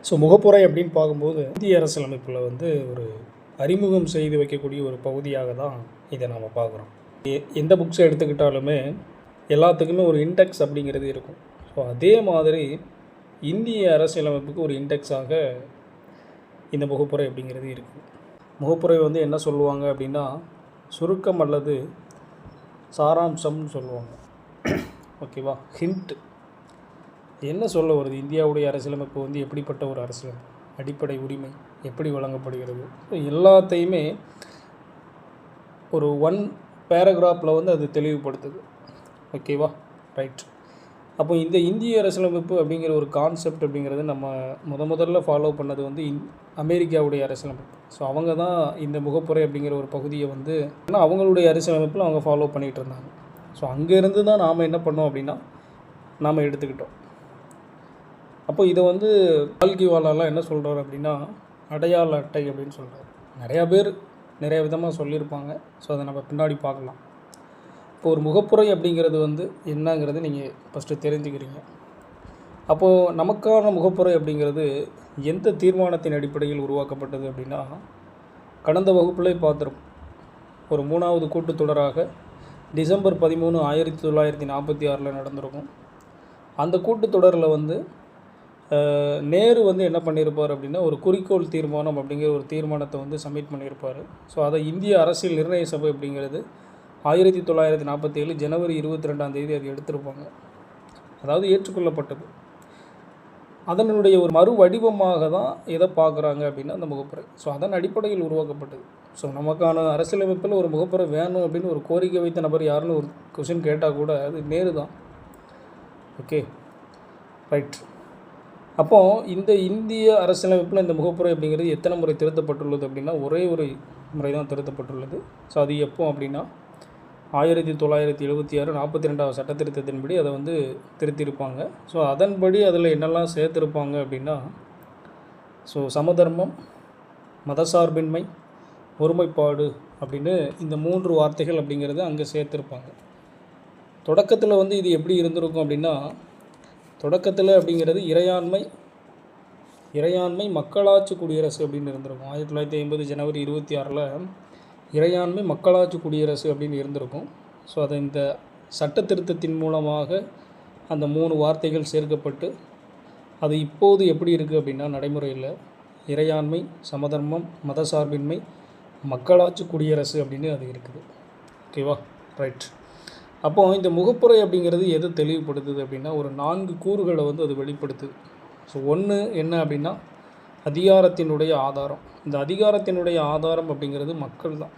So முகப்புரை அப்படின்னு பார்க்கும்போது இந்திய அரசியலமைப்பில் வந்து ஒரு அறிமுகம் செய்து வைக்கக்கூடிய ஒரு பகுதியாக தான் இதை நம்ம பார்க்குறோம். எந்த புக்ஸை எடுத்துக்கிட்டாலுமே எல்லாத்துக்குமே ஒரு இண்டெக்ஸ் அப்படிங்கிறது இருக்கும். ஸோ அதே மாதிரி இந்திய அரசியலமைப்புக்கு ஒரு இண்டெக்ஸாக இந்த முகப்புரை அப்படிங்கிறது இருக்குது. முகப்புரை வந்து என்ன சொல்லுவாங்க அப்படின்னா சுருக்கம் அல்லது சாராம்சம்னு சொல்லுவாங்க. ஓகேவா? ஹிண்ட் என்ன சொல்ல வருது, இந்தியாவுடைய அரசியலமைப்பு வந்து எப்படிப்பட்ட ஒரு அரசியலமைப்பு, அடிப்படை உரிமை எப்படி வழங்கப்படுகிறது, எல்லாத்தையுமே ஒரு ஒன் பேராகிராஃபில் வந்து அது தெளிவுபடுத்துது. ஓகேவா? ரைட். அப்போ இந்த இந்திய அரசியலமைப்பு அப்படிங்கிற ஒரு கான்செப்ட் அப்படிங்கிறது நம்ம முதல்ல ஃபாலோ பண்ணது வந்து அமெரிக்காவுடைய அரசியலமைப்பு. ஸோ அவங்க தான் இந்த முகப்புரை அப்படிங்கிற ஒரு பகுதியை வந்து அவங்களுடைய அரசியலமைப்பில் அவங்க ஃபாலோ பண்ணிகிட்டு இருந்தாங்க. ஸோ அங்கேருந்து தான் நாம் என்ன பண்ணோம் அப்படின்னா நாம் எடுத்துக்கிட்டோம். அப்போ இதை வந்து கால்கிவாலாலாம் என்ன சொல்கிறார் அப்படின்னா அடையாள அட்டை அப்படின்னு சொல்கிறார். நிறையா பேர் நிறைய விதமாக சொல்லியிருப்பாங்க. ஸோ அதை நம்ம பின்னாடி பார்க்கலாம். இப்போ ஒரு முகப்புரை அப்படிங்கிறது வந்து என்னங்கிறது நீங்கள் ஃபஸ்ட்டு தெரிஞ்சுக்கிறீங்க. அப்போது நமக்கான முகப்புரை அப்படிங்கிறது எந்த தீர்மானத்தின் அடிப்படையில் உருவாக்கப்பட்டது அப்படின்னா கடந்த வகுப்பிலே பார்த்துருப்போம். ஒரு 3வது கூட்டுத்தொடராக டிசம்பர் 13, 1946 நடந்திருக்கும். அந்த கூட்டுத்தொடரில் வந்து நேரு வந்து என்ன பண்ணியிருப்பார் அப்படின்னா ஒரு குறிக்கோள் தீர்மானம் அப்படிங்கிற ஒரு தீர்மானத்தை வந்து சப்மிட் பண்ணியிருப்பார். ஸோ அதை இந்திய அரசியல் நிர்ணய சபை அப்படிங்கிறது 1947 ஜனவரி 22 அது எடுத்திருப்பாங்க. அதாவது ஏற்றுக்கொள்ளப்பட்டது. அதனுடைய ஒரு மறு வடிவமாக தான் எதை பார்க்குறாங்க அப்படின்னா அந்த முகப்புரை. ஸோ அதன் அடிப்படையில் உருவாக்கப்பட்டது. ஸோ நமக்கான அரசியலமைப்பில் ஒரு முகப்புரை வேணும் அப்படின்னு ஒரு கோரிக்கை வைத்த நபர் யாருன்னு ஒரு கொஷின் கேட்டால் கூட அது நேரு தான். Okay, right. அப்போது இந்த இந்திய அரசியலமைப்பில் இந்த முகப்புரை அப்படிங்கிறது எத்தனை முறை திருத்தப்பட்டுள்ளது அப்படின்னா ஒரே ஒரு முறை தான் திருத்தப்பட்டுள்ளது. ஸோ அது எப்போ அப்படின்னா 1976 42வது சட்ட திருத்தத்தின்படி அதை வந்து திருத்தியிருப்பாங்க. ஸோ அதன்படி அதில் என்னெல்லாம் சேர்த்துருப்பாங்க அப்படின்னா ஸோ சமதர்மம், மதசார்பின்மை, ஒருமைப்பாடு அப்படின்னு இந்த 3 வார்த்தைகள் அப்படிங்கிறது அங்கே சேர்த்துருப்பாங்க. தொடக்கத்தில் வந்து இது எப்படி இருந்திருக்கும் அப்படின்னா தொடக்கத்தில் அப்படிங்கிறது இறையாண்மை மக்களாட்சி குடியரசு அப்படின்னு இருந்திருக்கும். 1950 ஜனவரி 26 இறையாண்மை மக்களாட்சி குடியரசு அப்படின்னு இருந்திருக்கும். ஸோ அதை இந்த சட்ட திருத்தத்தின் மூலமாக அந்த 3 வார்த்தைகள் சேர்க்கப்பட்டு அது இப்போது எப்படி இருக்குது அப்படின்னா நடைமுறையில் இறையாண்மை, சமதர்மம், மதசார்பின்மை, மக்களாட்சி குடியரசு அப்படின்னு அது இருக்குது. ஓகேவா? ரைட். அப்போது இந்த முகப்புரை அப்படிங்கிறது எது தெளிவுபடுத்துது அப்படின்னா ஒரு 4 கூறுகளை வந்து அது வெளிப்படுத்துது. ஸோ ஒன்று என்ன அப்படின்னா அதிகாரத்தினுடைய ஆதாரம். இந்த அதிகாரத்தினுடைய ஆதாரம் அப்படிங்கிறது மக்கள் தான்.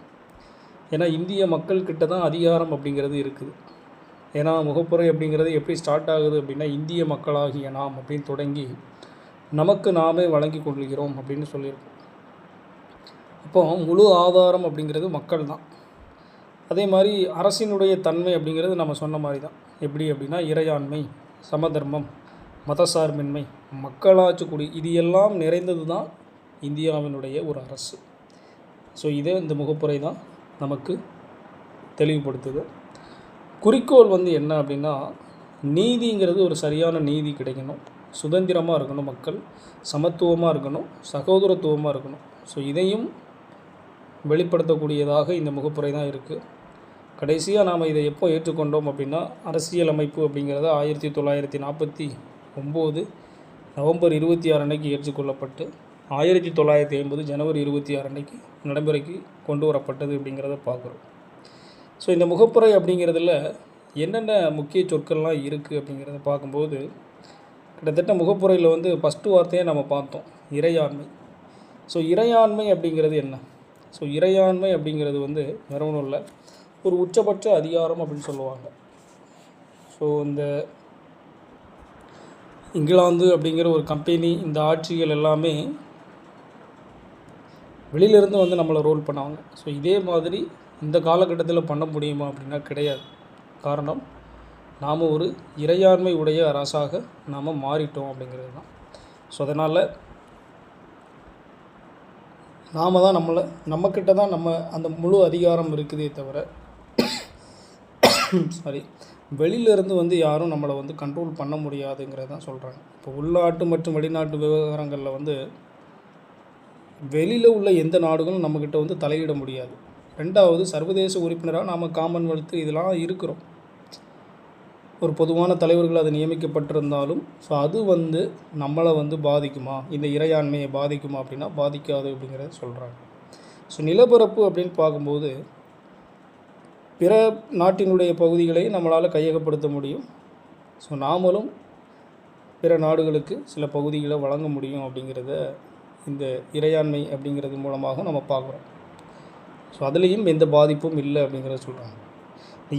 ஏன்னா இந்திய மக்கள்கிட்ட தான் அதிகாரம் அப்படிங்கிறது இருக்குது. ஏன்னா முகப்புரை அப்படிங்கிறது எப்படி ஸ்டார்ட் ஆகுது அப்படின்னா இந்திய மக்களாகிய நாம் அப்படின்னு தொடங்கி நமக்கு நாமே வழங்கி கொள்கிறோம் அப்படின்னு சொல்லியிருக்கோம். அப்போ முழு ஆதாரம் அப்படிங்கிறது மக்கள் தான். அதே மாதிரி அரசினுடைய தன்மை அப்படிங்கிறது நம்ம சொன்ன மாதிரி தான். எப்படி அப்படின்னா இறையாண்மை, சமதர்மம், மதசார்பின்மை, மக்களாட்சி இது எல்லாம் நிறைந்தது தான் இந்தியாவினுடைய ஒரு அரசு. ஸோ இதே இந்த முகப்புரை தான் நமக்கு தெளிவுபடுத்துது. குறிக்கோள் வந்து என்ன அப்படின்னா நீதிங்கிறது ஒரு சரியான நீதி கிடைக்கணும், சுதந்திரமாக இருக்கணும், மக்கள் சமத்துவமாக இருக்கணும், சகோதரத்துவமாக இருக்கணும். ஸோ இதையும் வெளிப்படுத்தக்கூடியதாக இந்த முகப்புரை தான் இருக்குது. கடைசியாக நாம் இதை எப்போ ஏற்றுக்கொண்டோம் அப்படின்னா அரசியலமைப்பு அப்படிங்கிறத 1949 நவம்பர் 26 அன்னைக்கு ஏற்றுக்கொள்ளப்பட்டு 1950 ஜனவரி 26 அன்னைக்கு நடைமுறைக்கு கொண்டு வரப்பட்டது அப்படிங்கிறத பார்க்குறோம். ஸோ இந்த முகப்புரை அப்படிங்கிறதுல என்னென்ன முக்கிய சொற்கள்லாம் இருக்குது அப்படிங்கிறத பார்க்கும்போது கிட்டத்தட்ட முகப்புரையில் வந்து ஃபஸ்ட்டு வார்த்தையை நம்ம பார்த்தோம், இறையாண்மை. ஸோ இறையாண்மை அப்படிங்கிறது என்ன? ஸோ இறையாண்மை அப்படிங்கிறது வந்து வேற ஒன்றும் இல்லை, ஒரு உச்சபட்ச அதிகாரம் அப்படின்னு சொல்லுவாங்க. ஸோ இந்த இங்கிலாந்து அப்படிங்கிற ஒரு கம்பெனி, இந்த ஆட்சிகள் எல்லாமே வெளியிலேருந்து வந்து நம்மளை ரோல் பண்ணுவாங்க. ஸோ இதே மாதிரி இந்த காலகட்டத்தில் பண்ண முடியுமா அப்படின்னா கிடையாது. காரணம் நாம் ஒரு இறையாண்மை உடைய அரசாக நாம் மாறிட்டோம் அப்படிங்கிறது தான். ஸோ அதனால் நாம் தான் நம்மக்கிட்ட தான் அந்த முழு அதிகாரம் இருக்குதே தவிர வெளியிலேருந்து வந்து யாரும் நம்மளை வந்து கண்ட்ரோல் பண்ண முடியாதுங்கிறது தான் சொல்கிறாங்க. இப்போ உள்நாட்டு மற்றும் வெளிநாட்டு விவகாரங்களில் வந்து வெளியில் உள்ள எந்த நாடுகளும் நம்மக்கிட்ட வந்து தலையிட முடியாது. ரெண்டாவது, சர்வதேச உறுப்பினராக நாம் காமன்வெல்த்து இதெல்லாம் இருக்கிறோம். ஒரு பொதுவான தலைவர்கள் அது நியமிக்கப்பட்டிருந்தாலும் ஸோ அது வந்து நம்மளை வந்து பாதிக்குமா, இந்த இறையாண்மையை பாதிக்குமா அப்படின்னா பாதிக்காது அப்படிங்கிறத சொல்கிறாங்க. ஸோ நிலப்பரப்பு அப்படின்னு பார்க்கும்போது பிற நாட்டினுடைய பகுதிகளை நம்மளால் கையகப்படுத்த முடியும். ஸோ நாமளும் பிற நாடுகளுக்கு சில பகுதிகளை வழங்க முடியும் அப்படிங்கிறத இந்த இறையாண்மை அப்படிங்கிறது மூலமாக நம்ம பார்க்குறோம். ஸோ அதுலேயும் எந்த பாதிப்பும் இல்லை அப்படிங்கிறத சொல்கிறாங்க.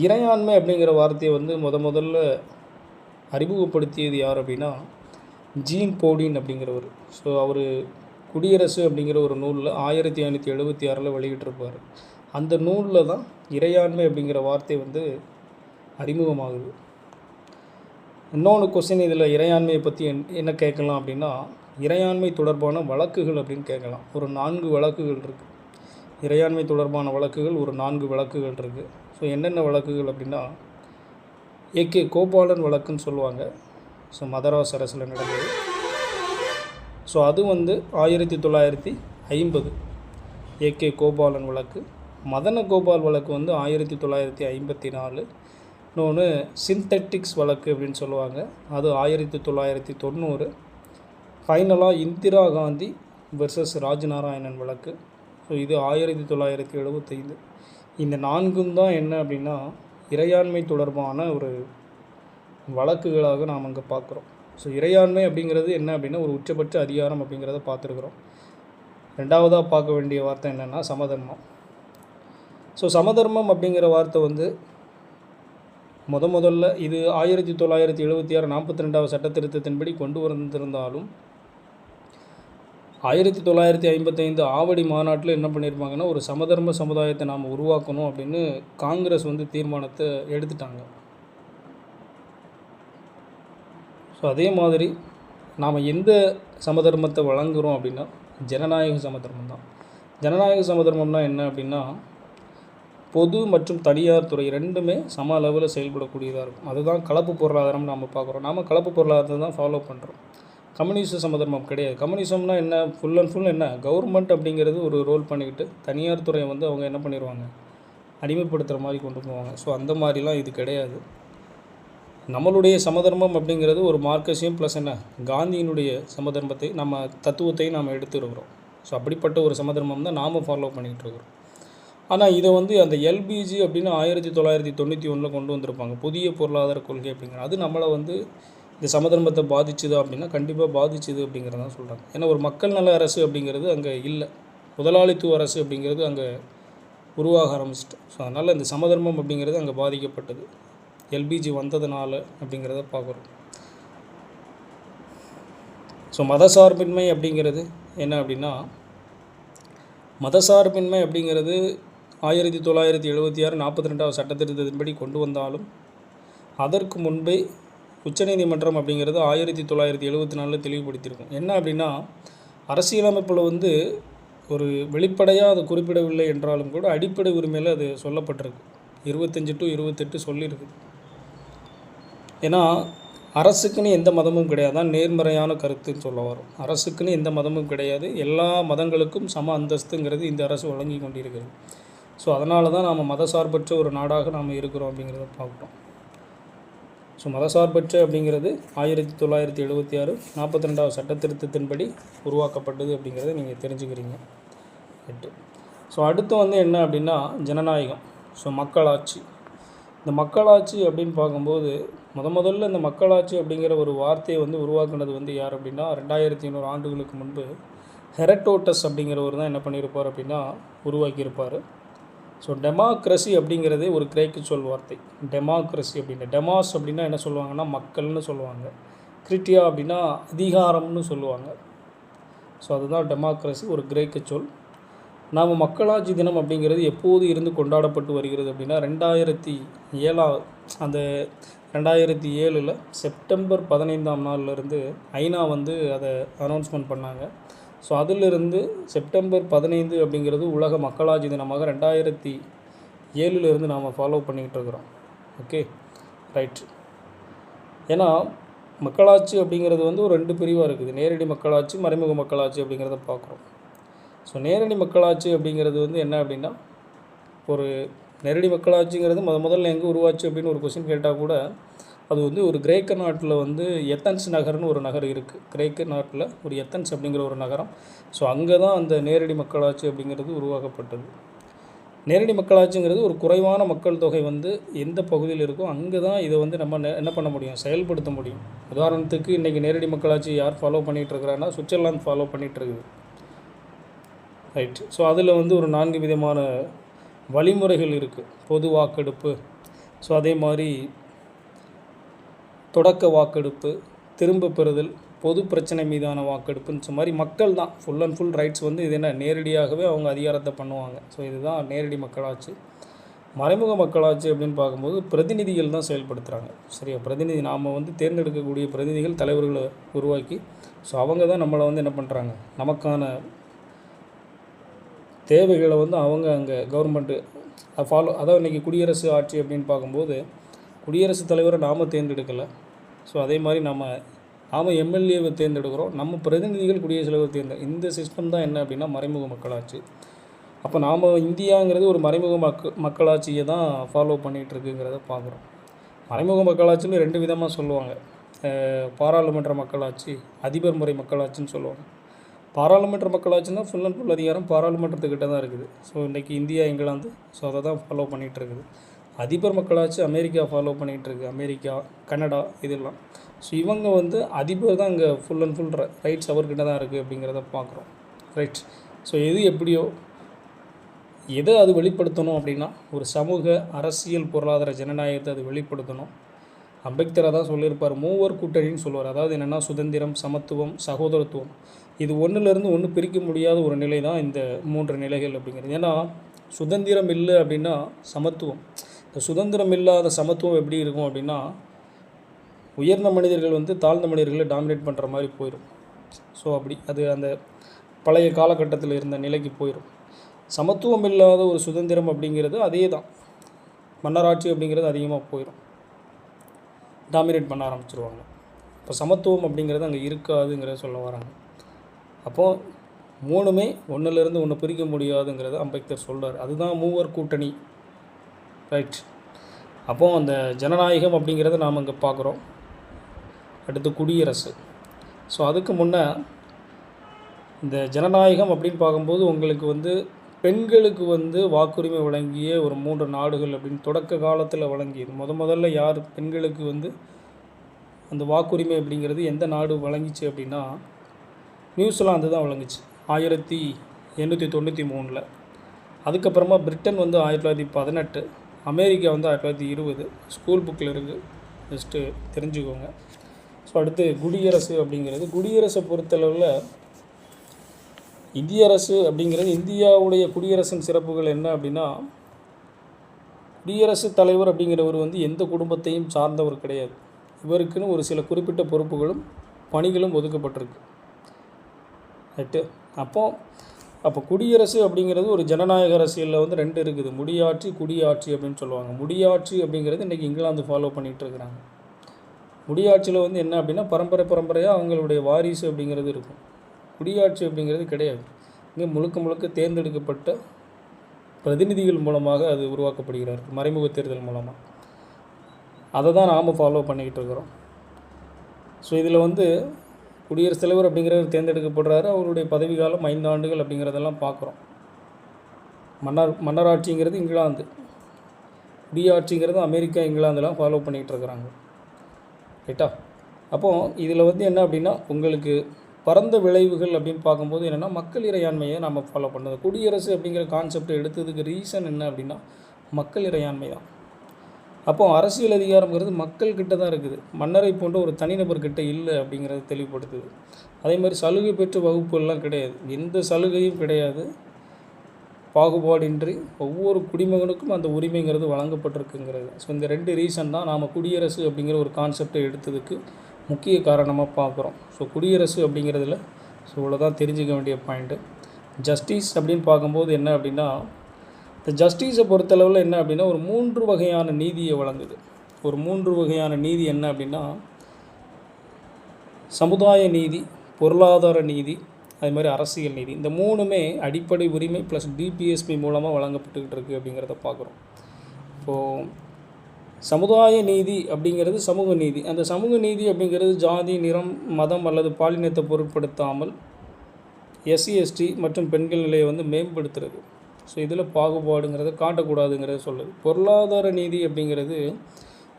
இறையாண்மை அப்படிங்கிற வார்த்தையை வந்து முதல்ல அறிமுகப்படுத்தியது யார் அப்படின்னா ஜீன் போடின் அப்படிங்கிறவர். ஸோ அவர் குடியரசு அப்படிங்கிற ஒரு நூலில் 1576 வெளியிட்டிருப்பார். அந்த நூலில் தான் இறையாண்மை அப்படிங்கிற வார்த்தை வந்து அறிமுகமாகுது. இன்னொன்று கொஸ்டின் இதில் இறையாண்மையை பற்றி என்ன கேட்கலாம் அப்படின்னா, இறையாண்மை தொடர்பான வழக்குகள் அப்படின்னு கேட்கலாம். ஒரு 4 வழக்குகள் இருக்குது. இறையாண்மை தொடர்பான வழக்குகள் ஒரு 4 வழக்குகள் இருக்குது. ஸோ என்னென்ன வழக்குகள் அப்படின்னா, ஏகே கோபாலன் வழக்குன்னு சொல்லுவாங்க. ஸோ மதராஸ் அரசில் நடந்தது. ஸோ அது வந்து 1950 ஏகே கோபாலன் வழக்கு. மதன கோபால் வழக்கு வந்து 1954. இன்னொன்று சிந்தெட்டிக்ஸ் வழக்கு அப்படின்னு சொல்லுவாங்க, அது 1990. ஃபைனலாக இந்திரா காந்தி வெர்சஸ் ராஜ்நாராயணன் வழக்கு. ஸோ இது 1975. இந்த 4ம் தான் என்ன அப்படின்னா இறையாண்மை தொடர்பான ஒரு வழக்குகளாக நாம் அங்கே பார்க்குறோம். ஸோ இறையாண்மை அப்படிங்கிறது என்ன அப்படின்னா ஒரு உச்சபட்ச அதிகாரம் அப்படிங்கிறத பார்த்துருக்குறோம். ரெண்டாவதாக பார்க்க வேண்டிய வார்த்தை என்னென்னா சமதர்மம். ஸோ சமதர்மம் அப்படிங்கிற வார்த்தை வந்து முதல்ல இது 1976 42வது சட்ட திருத்தத்தின்படி கொண்டு வந்திருந்தாலும் 1955 ஆவடி மாநாட்டில் என்ன பண்ணியிருப்பாங்கன்னா ஒரு சமதர்ம சமுதாயத்தை நாம் உருவாக்கணும் அப்படின்னு காங்கிரஸ் வந்து தீர்மானத்தை எடுத்துட்டாங்க. ஸோ அதே மாதிரி நாம் எந்த சமதர்மத்தை வழங்குகிறோம் அப்படின்னா ஜனநாயக சமதர்மம் தான். ஜனநாயக சமதர்மம்னா என்ன அப்படின்னா பொது மற்றும் தனியார் துறை ரெண்டுமே சம அளவில் செயல்படக்கூடியதாக இருக்கும். அதுதான் கலப்பு பொருளாதாரம் நாம் பார்க்குறோம். நாம் கலப்பு பொருளாதாரத்தை தான் ஃபாலோ பண்ணுறோம். கம்யூனிஸ்ட் சமதர்மம் கிடையாது. கம்யூனிசம்னா என்ன, ஃபுல் அண்ட் ஃபுல் என்ன, கவர்மெண்ட் அப்படிங்கிறது ஒரு ரோல் பண்ணிக்கிட்டு தனியார் துறையை வந்து அவங்க என்ன பண்ணிடுவாங்க, அடிமைப்படுத்துகிற மாதிரி கொண்டு போவாங்க. ஸோ அந்த மாதிரிலாம் இது கிடையாது. நம்மளுடைய சமதர்மம் அப்படிங்கிறது ஒரு மார்க்சியம் ப்ளஸ் என்ன காந்தியினுடைய சமதர்மத்தை நம்ம தத்துவத்தையும் நாம் எடுத்துருக்கிறோம். ஸோ அப்படிப்பட்ட ஒரு சமதர்மம் தான் நாம் ஃபாலோ பண்ணிகிட்டு இருக்கிறோம். ஆனால் இதை வந்து அந்த எல்பிஜி அப்படின்னு 1991 கொண்டு வந்திருப்பாங்க, புதிய பொருளாதார கொள்கை அப்படிங்கிற. அது நம்மளை வந்து இந்த சமதர்மத்தை பாதிச்சுதா அப்படின்னா கண்டிப்பாக பாதிச்சுது அப்படிங்கிறதான் சொல்கிறாங்க. ஏன்னா ஒரு மக்கள் நல அரசு அப்படிங்கிறது அங்கே இல்லை, முதலாளித்துவ அரசு அப்படிங்கிறது அங்கே உருவாக ஆரம்பிச்சிட்டு. ஸோ அதனால் இந்த சமதர்மம் அப்படிங்கிறது அங்கே பாதிக்கப்பட்டது எல்பிஜி வந்ததுனால அப்படிங்கிறத பார்க்குறோம். ஸோ மதசார்பின்மை அப்படிங்கிறது என்ன அப்படின்னா, மதசார்பின்மை அப்படிங்கிறது 1976 42வது சட்டத்திருத்தத்தின்படி கொண்டு வந்தாலும் அதற்கு முன்பே உச்சநீதிமன்றம் அப்படிங்கிறது 1974 தெளிவுபடுத்தியிருக்கும். என்ன அப்படின்னா அரசியலமைப்பில் வந்து ஒரு வெளிப்படையாக அதை குறிப்பிடவில்லை என்றாலும் கூட அடிப்படை உரிமையில் அது சொல்லப்பட்டிருக்கு. 25 to 28 சொல்லியிருக்கு. ஏன்னா அரசுக்குன்னு எந்த மதமும் கிடையாது, தான் நேர்மறையான கருத்துன்னு சொல்ல வரும். அரசுக்குன்னு எந்த மதமும் கிடையாது, எல்லா மதங்களுக்கும் சம அந்தஸ்துங்கிறது இந்த அரசு வழங்கி கொண்டிருக்கிறது. ஸோ அதனால தான் நாம் மதசார்பற்ற ஒரு நாடாக நாம் இருக்கிறோம் அப்படிங்கிறத பார்க்குறோம். ஸோ மதசார்பற்ற அப்படிங்கிறது 1976 42வது சட்டத்திருத்தத்தின்படி உருவாக்கப்பட்டது அப்படிங்கிறத நீங்கள் தெரிஞ்சுக்கிறீங்க. 8. ஸோ அடுத்து வந்து என்ன அப்படின்னா ஜனநாயகம். ஸோ மக்களாட்சி. இந்த மக்களாட்சி அப்படின்னு பார்க்கும்போது முதல்ல இந்த மக்களாட்சி அப்படிங்கிற ஒரு வார்த்தையை வந்து உருவாக்குனது வந்து யார் அப்படின்னா 2500 ஆண்டுகளுக்கு முன்பு ஹெரட்டோட்டஸ் அப்படிங்கிறவர் தான் என்ன பண்ணியிருப்பார் அப்படின்னா உருவாக்கியிருப்பார். ஸோ டெமோக்ரஸி அப்படிங்கிறது ஒரு கிரேக்கு சொல் வார்த்தை. டெமோக்ரஸி அப்படின்னா டெமாஸ் அப்படின்னா என்ன சொல்லுவாங்கன்னா மக்கள்னு சொல்லுவாங்க, கிரிட்டியா அப்படின்னா அதிகாரம்னு சொல்லுவாங்க. ஸோ அதுதான் டெமோக்ரஸி, ஒரு கிரேக்கு சொல். நாம் மக்களாட்சி தினம் அப்படிங்கிறது எப்போது இருந்து கொண்டாடப்பட்டு வருகிறது அப்படின்னா 2007 அந்த 2007 செப்டம்பர் 15ஆம் நாள்லேருந்து ஐநா வந்து அதை அனௌன்ஸ்மெண்ட் பண்ணாங்க. ஸோ அதிலிருந்து செப்டம்பர் 15 அப்படிங்கிறது உலக மக்களாட்சி தினமாக 2007 நாம் ஃபாலோ பண்ணிக்கிட்டு இருக்கிறோம். Okay, right. ஏன்னா மக்களாட்சி அப்படிங்கிறது வந்து ஒரு 2 பிரிவாக இருக்குது. நேரடி மக்களாட்சி, மறைமுக மக்களாட்சி அப்படிங்கிறத பார்க்குறோம். ஸோ நேரடி மக்களாட்சி அப்படிங்கிறது வந்து என்ன அப்படின்னா, ஒரு நேரடி மக்களாட்சிங்கிறது முதல்ல எங்கே உருவாச்சு அப்படின்னு ஒரு கொஸ்டின் கேட்டால் கூட அது வந்து ஒரு கிரேக்க நாட்டில் வந்து எத்தன்ஸ் நகர்னு ஒரு நகர் இருக்குது. கிரேக்க நாட்டில் ஒரு எத்தன்ஸ் அப்படிங்கிற ஒரு நகரம். ஸோ அங்கே தான் அந்த நேரடி மக்களாட்சி அப்படிங்கிறது உருவாக்கப்பட்டது. நேரடி மக்களாட்சிங்கிறது ஒரு குறைவான மக்கள் தொகை வந்து எந்த பகுதியில் இருக்கோ அங்கே தான் இதை வந்து நம்ம என்ன பண்ண முடியும், செயல்படுத்த முடியும். உதாரணத்துக்கு இன்றைக்கி நேரடி மக்களாட்சி யார் ஃபாலோ பண்ணிகிட்ருக்குறாங்கன்னா சுவிட்சர்லாந்து ஃபாலோ பண்ணிகிட்ருக்குது. ரைட். ஸோ அதில் வந்து ஒரு 4 விதமான வழிமுறைகள் இருக்குது. பொது வாக்கெடுப்பு, ஸோ அதே மாதிரி தொடக்க வாக்கெடுப்பு, திரும்ப பெறுதல், பொது பிரச்சனை மீதான வாக்கெடுப்புன்னு மாதிரி மக்கள் தான் ஃபுல் அண்ட் ஃபுல் ரைட்ஸ் வந்து இது என்ன நேரடியாகவே அவங்க அதிகாரத்தை பண்ணுவாங்க. ஸோ இதுதான் நேரடி மக்களாட்சி. மறைமுக மக்களாட்சி அப்படின்னு பார்க்கும்போது பிரதிநிதிகள் தான் செயல்படுத்துகிறாங்க. சரியா, பிரதிநிதி நாம் வந்து தேர்ந்தெடுக்கக்கூடிய பிரதிநிதிகள் தலைவர்களை உருவாக்கி ஸோ அவங்க தான் நம்மளை வந்து என்ன பண்ணுறாங்க, நமக்கான தேவைகளை வந்து அவங்க அங்கே கவர்மெண்ட்டு ஃபாலோ. அதாவது இன்றைக்கி குடியரசு ஆட்சி அப்படின்னு பார்க்கும்போது குடியரசுத் தலைவரை நாம் தேர்ந்தெடுக்கலை. ஸோ அதே மாதிரி நாம் எம்எல்ஏவை தேர்ந்தெடுக்கிறோம், நம்ம பிரதிநிதிகள் குடியரசுத் தலைவர் இந்த சிஸ்டம் தான் என்ன அப்படின்னா மறைமுக மக்களாட்சி. அப்போ நாம் இந்தியாங்கிறது ஒரு மறைமுக மக்களாட்சியை தான் ஃபாலோ பண்ணிகிட்ருக்குங்கிறத பார்க்குறோம். மறைமுக மக்களாட்சின்னு 2 விதமாக சொல்லுவாங்க. பாராளுமன்ற மக்களாட்சி, அதிபர் முறை மக்களாட்சின்னு சொல்லுவாங்க. பாராளுமன்ற மக்களாட்சின்னா ஃபுல் அண்ட் ஃபுல் அதிகாரம் பாராளுமன்றத்துக்கிட்ட தான் இருக்குது. ஸோ இன்றைக்கி இந்தியா, இங்கிலாந்து ஸோ அதை தான் ஃபாலோ பண்ணிகிட்ருக்குது. அதிபர் மக்களாட்சி அமெரிக்கா ஃபாலோ பண்ணிகிட்ருக்கு. அமெரிக்கா, கனடா இதெல்லாம். ஸோ இவங்க வந்து அதிபர் தான் இங்கே ஃபுல் அண்ட் ஃபுல் ரைட்ஸ் அவர்கிட்ட தான் இருக்குது அப்படிங்கிறத பார்க்குறோம். ரைட். ஸோ எது எப்படியோ எதை அது வெளிப்படுத்தணும் அப்படின்னா ஒரு சமூக, அரசியல், பொருளாதார ஜனநாயகத்தை அது வெளிப்படுத்தணும். அம்பேத்கர் தான் சொல்லியிருப்பார், மூவர் கூட்டணின்னு சொல்லுவார். அதாவது என்னென்னா சுதந்திரம், சமத்துவம், சகோதரத்துவம், இது ஒன்றுலேருந்து ஒன்று பிரிக்க முடியாத ஒரு நிலை தான் இந்த 3 நிலைகள் அப்படிங்கிறது. ஏன்னா சுதந்திரம் இல்லை அப்படின்னா சமத்துவம், இந்த சுதந்திரம் இல்லாத சமத்துவம் எப்படி இருக்கும் அப்படின்னா உயர்ந்த மனிதர்கள் வந்து தாழ்ந்த மனிதர்களை டாமினேட் பண்ணுற மாதிரி போயிடும். ஸோ அப்படி அது அந்த பழைய காலகட்டத்தில் இருந்த நிலைக்கு போயிடும். சமத்துவம் இல்லாத ஒரு சுதந்திரம் அப்படிங்கிறது அதே தான், மன்னராட்சி அப்படிங்கிறது அதிகமாக போயிடும், டாமினேட் பண்ண ஆரம்பிச்சிருவாங்க. இப்போ சமத்துவம் அப்படிங்கிறது அங்கே இருக்காதுங்கிறத சொல்ல வராங்க. அப்போது 3மே ஒன்றுலேருந்து ஒன்று பிரிக்க முடியாதுங்கிறத அம்பேத்கர் சொல்கிறார். அதுதான் மூவர் கூட்டணி. ரைட். அப்போது அந்த ஜனநாயகம் அப்படிங்கிறத நாம் இங்கே பார்க்குறோம். அடுத்து குடியரசு. ஸோ அதுக்கு முன்னே இந்த ஜனநாயகம் அப்படின்னு பார்க்கும்போது உங்களுக்கு வந்து பெண்களுக்கு வந்து வாக்குரிமை வழங்கிய ஒரு 3 நாடுகள் அப்படின்னு தொடக்க காலத்தில் வழங்கியது. முதல்ல யார் பெண்களுக்கு வந்து அந்த வாக்குரிமை அப்படிங்கிறது எந்த நாடு வழங்கிச்சு அப்படின்னா நியூசிலாந்து தான் வழங்குச்சு 1893. அதுக்கப்புறமா பிரிட்டன் வந்து 1918, அமெரிக்கா வந்து 1920. ஸ்கூல் புக்கில் இருக்குது, ஜஸ்ட்டு தெரிஞ்சுக்கோங்க. ஸோ அடுத்து குடியரசு அப்படிங்கிறது, குடியரசை பொறுத்தளவில் இந்திய அரசு அப்படிங்கிறது இந்தியாவுடைய குடியரசின் சிறப்புகள் என்ன அப்படின்னா குடியரசுத் தலைவர் அப்படிங்கிறவர் வந்து எந்த குடும்பத்தையும் சார்ந்தவர் கிடையாது. இவருக்குன்னு ஒரு சில குறிப்பிட்ட பொறுப்புகளும் பணிகளும் ஒதுக்கப்பட்டிருக்கு. ரைட்டு. அப்போ குடியரசு அப்படிங்கிறது ஒரு ஜனநாயக அரசியலில் வந்து 2 இருக்குது, முடியாட்சி, குடியாட்சி அப்படின்னு சொல்லுவாங்க. முடியாட்சி அப்படிங்கிறது இன்றைக்கி இங்கிலாந்து ஃபாலோ பண்ணிகிட்டு இருக்கிறாங்க. முடியாட்சியில் வந்து என்ன அப்படின்னா பரம்பரையாக அவங்களுடைய வாரிசு அப்படிங்கிறது இருக்கும். குடியாட்சி அப்படிங்கிறது கிடையாது. இங்கே முழுக்க தேர்ந்தெடுக்கப்பட்ட பிரதிநிதிகள் மூலமாக அது உருவாக்கப்படுகிறார், மறைமுக தேர்தல் மூலமாக. அதை தான் நாம் ஃபாலோ பண்ணிக்கிட்டு இருக்கிறோம். ஸோ இதில் வந்து குடியரசுத் தலைவர் அப்படிங்கிறவர் தேர்ந்தெடுக்கப்படுறாரு, அவருடைய பதவி காலம் 5 ஆண்டுகள் அப்படிங்கிறதெல்லாம் பார்க்குறோம். மன்னராட்சிங்கிறது இங்கிலாந்து, குடியாட்சிங்கிறது அமெரிக்கா, இங்கிலாந்துலாம் ஃபாலோ பண்ணிகிட்டு இருக்கிறாங்க. ரைட்டா. அப்போது இதில் வந்து என்ன அப்படின்னா உங்களுக்கு பரந்த விளைவுகள் அப்படின்னு பார்க்கும்போது என்னென்னா மக்கள் இறையாண்மையை நம்ம ஃபாலோ பண்ணது. குடியரசு அப்படிங்கிற கான்செப்டை எடுத்ததுக்கு ரீசன் என்ன அப்படின்னா மக்கள் இறையாண்மை தான். அப்போது அரசியல் அதிகாரங்கிறது மக்கள்கிட்ட தான் இருக்குது, மன்னரை போன்ற ஒரு தனிநபர்கிட்ட இல்லை அப்படிங்கிறது தெளிவுபடுத்துது. அதே மாதிரி சலுகை பெற்ற வகுப்புகள்லாம் கிடையாது, எந்த சலுகையும் கிடையாது, பாகுபாடின்றி ஒவ்வொரு குடிமகனுக்கும் அந்த உரிமைங்கிறது வழங்கப்பட்டிருக்குங்கிறது. ஸோ இந்த 2 ரீசன் தான் நாம் குடியரசு அப்படிங்கிற ஒரு கான்செப்டை எடுத்ததுக்கு முக்கிய காரணமாக பார்க்குறோம். ஸோ குடியரசு அப்படிங்கிறதுல ஸோ இவ்வளோ தான் தெரிஞ்சிக்க வேண்டிய பாயிண்ட்டு. ஜஸ்டிஸ் அப்படின்னு பார்க்கும்போது என்ன அப்படின்னா இந்த ஜஸ்டிஸை பொறுத்தளவில் என்ன அப்படின்னா ஒரு 3 வகையான நீதியை வழங்குது. ஒரு 3 வகையான நீதி என்ன அப்படின்னா, சமுதாய நீதி, பொருளாதார நீதி, அது மாதிரி அரசியல் நீதி. இந்த 3மே அடிப்படை உரிமை ப்ளஸ் டிபிஎஸ்பி மூலமாக வழங்கப்பட்டுக்கிட்டு இருக்குது அப்படிங்கிறத பார்க்குறோம். இப்போது சமுதாய நீதி அப்படிங்கிறது சமூக நீதி. அந்த சமூக நீதி அப்படிங்கிறது ஜாதி, நிறம், மதம் அல்லது பாலினத்தை பொருட்படுத்தாமல் எஸ்சி, எஸ்டி மற்றும் பெண்கள் நிலையை வந்து மேம்படுத்துறது. ஸோ இதில் பாகுபாடுங்கிறத காட்டக்கூடாதுங்கிறத சொல்லுது. பொருளாதார நீதி அப்படிங்கிறது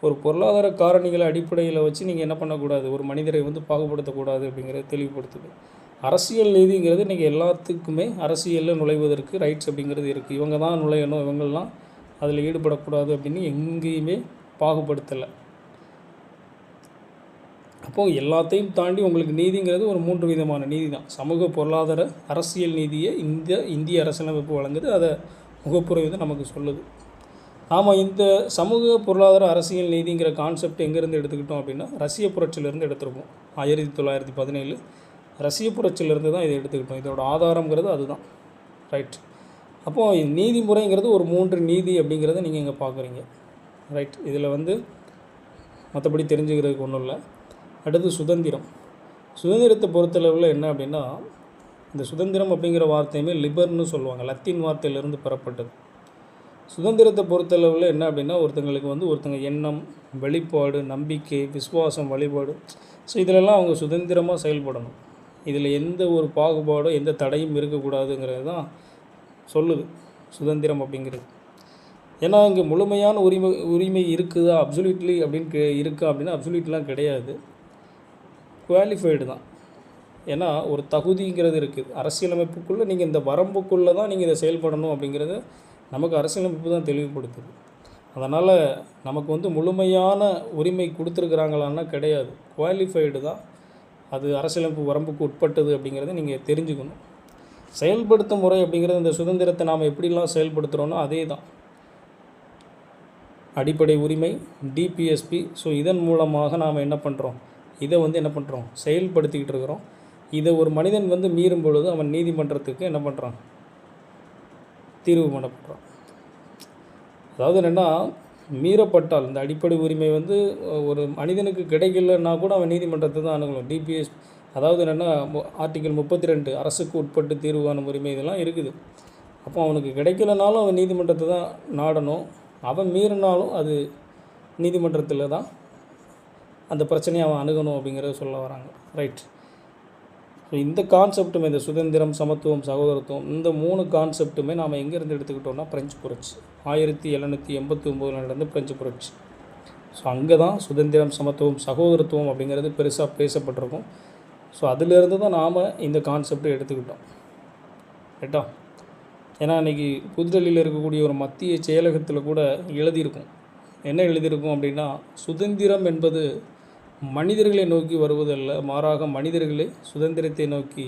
ஒரு பொருளாதார காரணிகளை அடிப்படையில் வச்சு நீங்கள் என்ன பண்ணக்கூடாது, ஒரு மனிதரை வந்து பாகுபடுத்தக்கூடாது அப்படிங்கிறத தெளிவுபடுத்துது. அரசியல் நீதிங்கிறது இன்றைக்கி எல்லாத்துக்குமே அரசியலில் நுழைவதற்கு ரைட்ஸ் அப்படிங்கிறது இருக்குது. இவங்க தான் நுழையணும், இவங்கெல்லாம் அதில் ஈடுபடக்கூடாது அப்படின்னு எங்கேயுமே பாகுபடுத்தலை. அப்போது எல்லாத்தையும் தாண்டி உங்களுக்கு நீதிங்கிறது ஒரு 3 விதமான நீதி தான். சமூக, பொருளாதார, அரசியல் நீதியை இந்திய அரசியலமைப்பு வழங்குது. அதை முகப்புரை நமக்கு சொல்லுது. நாம் இந்த சமூக, பொருளாதார, அரசியல் நீதிங்கிற கான்செப்ட் எங்கேருந்து எடுத்துக்கிட்டோம் அப்படின்னா, ரஷ்ய புரட்சியிலேருந்து எடுத்துருப்போம். 1917 ரஷ்ய புரட்சியிலேருந்து தான் இதை எடுத்துக்கிட்டோம். இதோட ஆதாரங்கிறது அதுதான். ரைட். அப்போது நீதிமுறைங்கிறது ஒரு 3 நீதி அப்படிங்கிறத நீங்கள் இங்கே பார்க்குறீங்க. ரைட். இதில் வந்து மற்றபடி தெரிஞ்சுக்கிறதுக்கு ஒன்றும் இல்லை. அடுத்து சுதந்திரம். சுதந்திரத்தை பொறுத்தளவில் என்ன அப்படின்னா, இந்த சுதந்திரம் அப்படிங்கிற வார்த்தையுமே லிபர்னு சொல்லுவாங்க, லத்தீன் வார்த்தையிலேருந்து பெறப்பட்டது. சுதந்திரத்தை பொறுத்தளவில் என்ன அப்படின்னா, ஒருத்தங்க எண்ணம், வெளிப்பாடு, நம்பிக்கை, விசுவாசம், வழிபாடு, ஸோ இதிலெல்லாம் அவங்க சுதந்திரமாக செயல்படணும். இதில் எந்த ஒரு பாகுபாடோ எந்த தடையும் இருக்கக்கூடாதுங்கிறது தான் சொல்லுது சுதந்திரம் அப்படிங்கிறது. ஏன்னா இங்கே முழுமையான உரிமை இருக்குதா, அப்சல்யூட்லி அப்படின்னு இருக்கா அப்படின்னா அப்சல்யூட்லாம் கிடையாது. குவாலிஃபைடு தான். ஏன்னா ஒரு தகுதிங்கிறது இருக்குது. அரசியலமைப்புக்குள்ளே நீங்கள் இந்த வரம்புக்குள்ளே தான் நீங்கள் இதை செயல்படணும் அப்படிங்கிறத நமக்கு அரசியலமைப்பு தான் தெளிவுபடுத்துது. அதனால் நமக்கு வந்து முழுமையான உரிமை கொடுத்துருக்குறாங்களான்னா கிடையாது. குவாலிஃபைடு தான். அது அரசியலமைப்பு வரம்புக்கு உட்பட்டது அப்படிங்கிறத நீங்கள் தெரிஞ்சுக்கணும். செயல்படுத்தும் முறை அப்படிங்கிறது இந்த சுதந்திரத்தை நாம் எப்படிலாம் செயல்படுத்துகிறோன்னா அதே தான். அடிப்படை உரிமை, டிபிஎஸ்பி, ஸோ இதன் மூலமாக நாம் என்ன பண்ணுறோம், இதை வந்து என்ன பண்ணுறோம், செயல்படுத்திக்கிட்டு இருக்கிறோம். இதை ஒரு மனிதன் வந்து மீறும் பொழுது அவன் நீதிமன்றத்துக்கு என்ன பண்ணுறான், தீர்வு பண்ணப்படுறான். அதாவது என்னென்னா, மீறப்பட்டால் இந்த அடிப்படை உரிமை வந்து ஒரு மனிதனுக்கு கிடைக்கலன்னா கூட அவன் நீதிமன்றத்தை தான் அணுகணும். டிபிஎஸ் அதாவது என்னென்னா, ஆர்டிக்கல் 32 அரசுக்கு உட்பட்டு தீர்வு காணும் உரிமை இதெல்லாம் இருக்குது. அப்போ அவனுக்கு கிடைக்கலனாலும் அவன் நீதிமன்றத்தை தான் நாடணும். அவன் மீறினாலும் அது நீதிமன்றத்தில் தான் அந்த பிரச்சனையை அவன் அணுகணும் அப்படிங்கிறத சொல்ல வராங்க. ரைட். ஸோ இந்த கான்செப்ட்டுமே, இந்த சுதந்திரம், சமத்துவம், சகோதரத்துவம், இந்த 3 கான்செப்ட்டுமே நாம் எங்கேருந்து எடுத்துக்கிட்டோம்னா பிரெஞ்சு புரட்சி 1789 நடந்த பிரெஞ்சு புரட்சி. ஸோ அங்கே தான் சுதந்திரம், சமத்துவம், சகோதரத்துவம் அப்படிங்கிறது பெருசாக பேசப்பட்டிருக்கும். ஸோ அதிலிருந்து தான் நாம் இந்த கான்செப்டை எடுத்துக்கிட்டோம். ரைட்டா? ஏன்னா இன்றைக்கி புதுடெல்லியில் இருக்கக்கூடிய ஒரு மத்திய செயலகத்தில் கூட எழுதியிருக்கும். என்ன எழுதியிருக்கும் அப்படின்னா, சுதந்திரம் என்பது மனிதர்களை நோக்கி வருவதல்ல, மாறாக மனிதர்களே சுதந்திரத்தை நோக்கி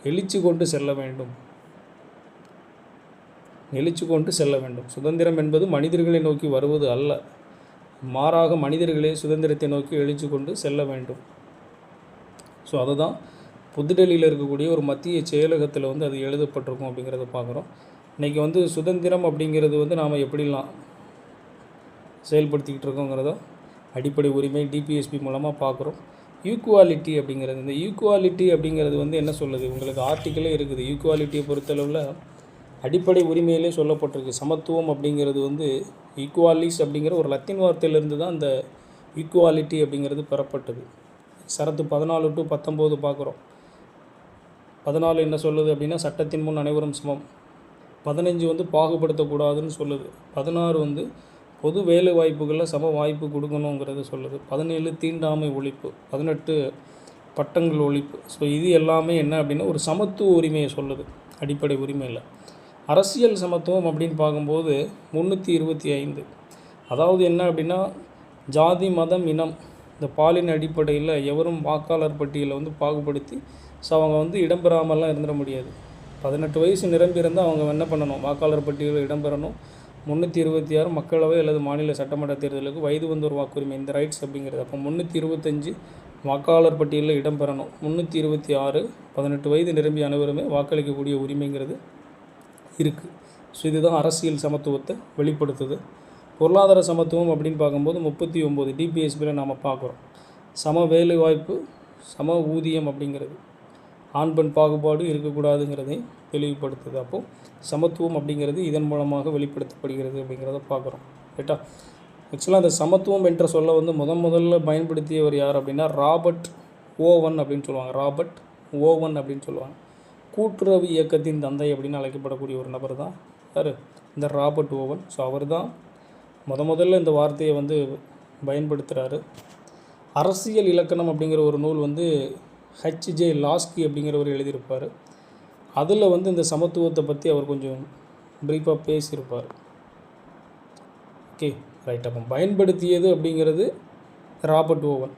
எழுச்சி கொண்டு செல்ல வேண்டும். எழுச்சி கொண்டு செல்ல வேண்டும். சுதந்திரம் என்பது மனிதர்களை நோக்கி வருவது அல்ல, மாறாக மனிதர்களே சுதந்திரத்தை நோக்கி எழுச்சி கொண்டு செல்ல வேண்டும். ஸோ அதுதான் புதுடெல்லியில் இருக்கக்கூடிய ஒரு மத்திய செயலகத்தில் வந்து அது எழுதப்பட்டிருக்கும் அப்படிங்கிறத பார்க்குறோம். இன்றைக்கி வந்து சுதந்திரம் அப்படிங்கிறது வந்து நாம் எப்படிலாம் செயல்படுத்திக்கிட்டு இருக்கோங்கிறத அடிப்படை உரிமை டிபிஎஸ்பி மூலமாக பார்க்குறோம். ஈக்குவாலிட்டி அப்படிங்கிறது, இந்த ஈக்குவாலிட்டி அப்படிங்கிறது வந்து என்ன சொல்லுது, உங்களுக்கு ஆர்டிக்கலே இருக்குது. ஈக்குவாலிட்டியை பொறுத்தளவில் அடிப்படை உரிமையிலே சொல்லப்பட்டிருக்கு. சமத்துவம் அப்படிங்கிறது வந்து ஈக்குவாலிஸ் அப்படிங்கிற ஒரு லத்தீன் வார்த்தையிலிருந்து தான் இந்த ஈக்குவாலிட்டி அப்படிங்கிறது பெறப்பட்டது. சரத்து 14 to 19 பார்க்குறோம். 14 என்ன சொல்லுது அப்படின்னா, சட்டத்தின் முன் அனைவரும் சமம். 15 வந்து பாகுபடுத்தக்கூடாதுன்னு சொல்லுது. 16 வந்து பொது வேலை வாய்ப்புகளில் சம வாய்ப்பு கொடுக்கணுங்கிறது சொல்லுது. 17 தீண்டாமை ஒழிப்பு. 18 பட்டங்கள் ஒழிப்பு. ஸோ இது எல்லாமே என்ன அப்படின்னா ஒரு சமத்துவ உரிமையை சொல்லுது அடிப்படை உரிமையில். அரசியல் சமத்துவம் அப்படின்னு பார்க்கும்போது 325. அதாவது என்ன அப்படின்னா, ஜாதி, மதம், இனம், இந்த பாலின அடிப்படையில் எவரும் வாக்காளர் பட்டியலை வந்து பாகுபடுத்தி ஸோ அவங்க வந்து இடம்பெறாமலாம் இருந்துட முடியாது. 18 வயசு நிரம்பி இருந்தால் அவங்க என்ன பண்ணணும், வாக்காளர் பட்டியலில் இடம்பெறணும். 326 மக்களவை அல்லது மாநில சட்டமன்ற தேர்தலுக்கு வயது வந்தோர் வாக்குரிமை, இந்த ரைட்ஸ் அப்படிங்கிறது. அப்போ 325 வாக்காளர் பட்டியலில் இடம்பெறணும். 326 18 வயது நிரம்பிய அனைவருமே வாக்களிக்கக்கூடிய உரிமைங்கிறது இருக்குது. ஸோ இதுதான் அரசியல் சமத்துவத்தை வெளிப்படுத்துது. பொருளாதார சமத்துவம் அப்படின்னு பார்க்கும்போது 39 டிபிஎஸ்பியில் நாம் பார்க்குறோம். சம வேலை வாய்ப்பு, சம ஊதியம் அப்படிங்கிறது, ஆண் பெண் பாகுபாடு இருக்கக்கூடாதுங்கிறதை தெளிவுபடுத்துது. அப்போது சமத்துவம் அப்படிங்கிறது இதன் மூலமாக வெளிப்படுத்தப்படுகிறது அப்படிங்கிறத பார்க்குறோம். ரைட்டா? ஆக்சுவலாக அந்த சமத்துவம் என்ற சொல்ல வந்து முதல்ல பயன்படுத்தியவர் யார் அப்படின்னா ராபர்ட் ஓவன் அப்படின்னு சொல்லுவாங்க. ராபர்ட் ஓவன் அப்படின்னு சொல்லுவாங்க. கூட்டுறவு இயக்கத்தின் தந்தை அப்படின்னு அழைக்கப்படக்கூடிய ஒரு நபர் தான் யார்? இந்த ராபர்ட் ஓவன். ஸோ அவர் தான் முதல்ல இந்த வார்த்தையை வந்து பயன்படுத்துகிறாரு. அரசியல் இலக்கணம் அப்படிங்கிற ஒரு நூல் வந்து ஹெச்ஜே லாஸ்கி அப்படிங்கிறவர் எழுதியிருப்பார். அதில் வந்து இந்த சமத்துவத்தை பற்றி அவர் கொஞ்சம் ப்ரீஃபாக பேசியிருப்பார். Okay, right. அப்போ பயன்படுத்தியது அப்படிங்கிறது ராபர்ட் ஓவன்.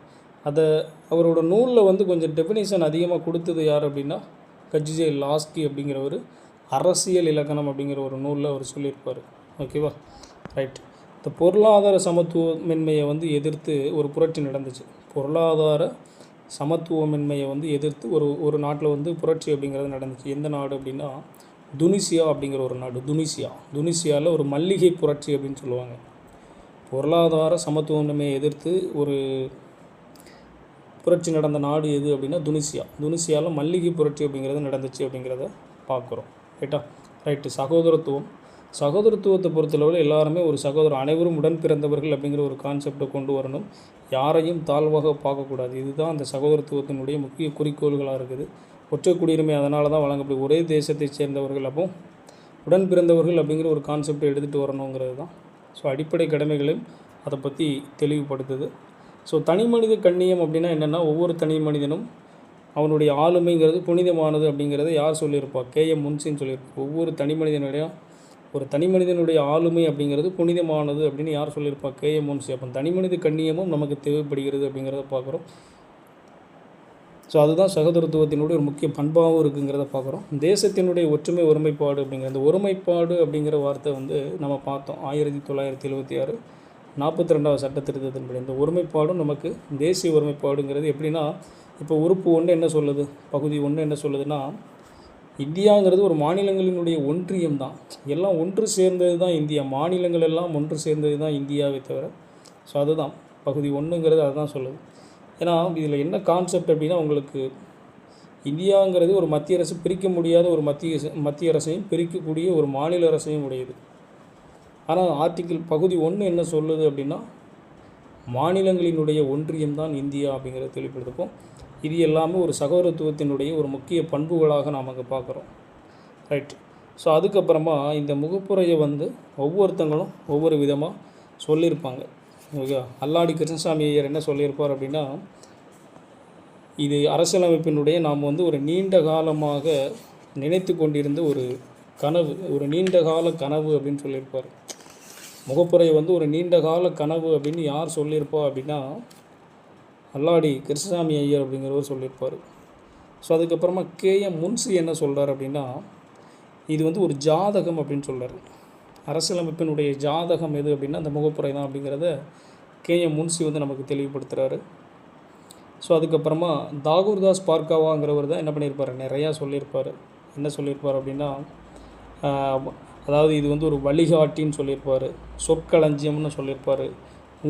அதை அவரோட நூலில் வந்து கொஞ்சம் டெஃபினேஷன் அதிகமாக கொடுத்தது யார் அப்படின்னா ஹெச்ஜே லாஸ்கி அப்படிங்கிறவர் அரசியல் இலக்கணம் அப்படிங்கிற ஒரு நூலில் அவர் சொல்லியிருப்பார். ஓகேவா? ரைட். இந்த பொருளாதார சமத்துவமின்மையை வந்து எதிர்த்து ஒரு புரட்சி நடந்துச்சு. பொருளாதார சமத்துவமின்மையை வந்து எதிர்த்து ஒரு நாட்டில் வந்து புரட்சி அப்படிங்கிறது நடந்துச்சு. எந்த நாடு அப்படின்னா துனிசியா அப்படிங்கிற ஒரு நாடு. துனிசியாவில் ஒரு மல்லிகை புரட்சி அப்படின்னு சொல்லுவாங்க. பொருளாதார சமத்துவமின்மையை எதிர்த்து ஒரு புரட்சி நடந்த நாடு எது அப்படின்னா துனிசியாவில் மல்லிகை புரட்சி அப்படிங்கிறது நடந்துச்சு அப்படிங்கிறத பார்க்குறோம். ரைட்டு. சகோதரத்துவத்தை பொறுத்தளவில் எல்லாருமே ஒரு சகோதரர், அனைவரும் உடன் பிறந்தவர்கள் அப்படிங்கிற ஒரு கான்செப்டை கொண்டு வரணும். யாரையும் தாழ்வாக பார்க்கக்கூடாது. இதுதான் அந்த சகோதரத்துவத்தினுடைய முக்கிய குறிக்கோள்களாக இருக்குது. ஒற்றை குடியுரிமை அதனால தான் வழங்கப்படும். ஒரே தேசத்தை சேர்ந்தவர்கள், அப்போ உடன் பிறந்தவர்கள் அப்படிங்கிற ஒரு கான்செப்டை எடுத்துகிட்டு வரணுங்கிறது தான். ஸோ அடிப்படை கடமைகளையும் அதை பற்றி தெளிவுபடுத்துது. ஸோ தனி மனித கண்ணியம் அப்படின்னா என்னென்னா, ஒவ்வொரு தனி மனிதனும் அவனுடைய ஆளுமைங்கிறது புனிதமானது அப்படிங்கிறத யார் சொல்லியிருப்பா? கேஎம் முன்சின்னு சொல்லியிருப்பா. ஒவ்வொரு தனி மனிதனுடைய ஆளுமை அப்படிங்கிறது புனிதமானது அப்படின்னு யார் சொல்லியிருப்பா? கேஎம் முன்சி. அப்போ தனி மனித கண்ணியமும் நமக்கு தேவைப்படுகிறது அப்படிங்கிறத பார்க்குறோம். ஸோ அதுதான் சகோதரத்துவத்தினுடைய ஒரு முக்கிய பண்பாகவும் இருக்குங்கிறத பார்க்குறோம். தேசத்தினுடைய ஒற்றுமை ஒருமைப்பாடு அப்படிங்கிற அந்த ஒருமைப்பாடு அப்படிங்கிற வார்த்தை வந்து நம்ம பார்த்தோம் 1976 42வது சட்ட திருத்தத்தின்படி. இந்த ஒருமைப்பாடும் நமக்கு தேசிய ஒருமைப்பாடுங்கிறது எப்படின்னா, இப்போ உறுப்பு 1 என்ன சொல்லுது, பகுதி 1 என்ன சொல்லுதுன்னா, இந்தியாங்கிறது ஒரு மாநிலங்களினுடைய ஒன்றியம் தான். எல்லாம் ஒன்று சேர்ந்தது தான் இந்தியா. மாநிலங்கள் எல்லாம் ஒன்று சேர்ந்தது தான் இந்தியாவை தவிர. ஸோ அதுதான் பகுதி 1ங்கிறது அதுதான் சொல்லுது. ஏன்னா இதில் என்ன கான்செப்ட் அப்படின்னா, உங்களுக்கு இந்தியாங்கிறது ஒரு மத்திய அரசு பிரிக்க முடியாத ஒரு மத்திய அரசையும் பிரிக்கக்கூடிய ஒரு மாநில அரசையும் உடையது. ஆனால் பகுதி 1 என்ன சொல்லுது அப்படின்னா, மாநிலங்களினுடைய ஒன்றியம் தான் இந்தியா அப்படிங்கிறத தெளிவுபடுத்துப்போம். இது எல்லாமே ஒரு சகோதரத்துவத்தினுடைய ஒரு முக்கிய பண்புகளாக நாம் அங்கே பார்க்குறோம். ரைட். ஸோ அதுக்கப்புறமா இந்த முகப்புரையை வந்து ஒவ்வொருத்தங்களும் ஒவ்வொரு விதமாக சொல்லியிருப்பாங்க. ஓகே, அல்லாடி கிருஷ்ணசாமி ஐயர் என்ன சொல்லியிருப்பார் அப்படின்னா, இது அரசியலமைப்பினுடைய நாம் வந்து ஒரு நீண்ட காலமாக நினைத்து கொண்டிருந்த ஒரு கனவு, ஒரு நீண்டகால கனவு அப்படின்னு சொல்லியிருப்பார். முகப்புரை வந்து ஒரு நீண்டகால கனவு அப்படின்னு யார் சொல்லியிருப்பா அப்படின்னா அல்லாடி கிருஷ்ணசாமி ஐயர் அப்படிங்கிறவர் சொல்லியிருப்பார். ஸோ அதுக்கப்புறமா கேஎம் முன்சி என்ன சொல்கிறார் அப்படின்னா, இது வந்து ஒரு ஜாதகம் அப்படின்னு சொல்கிறார். அரசியலமைப்பினுடைய ஜாதகம் எது அப்படின்னா அந்த முகப்புரை தான் அப்படிங்கிறத கேஎம் முன்சி வந்து நமக்கு தெளிவுபடுத்துகிறாரு. ஸோ அதுக்கப்புறமா தாகூர்தாஸ் பார்க்காவாங்கிறவர் தான் என்ன பண்ணியிருப்பார், நிறையா சொல்லியிருப்பார். என்ன சொல்லியிருப்பார் அப்படின்னா, அதாவது இது வந்து ஒரு வழிகாட்டின்னு சொல்லியிருப்பார், சொற்களஞ்சியம்னு சொல்லியிருப்பார்,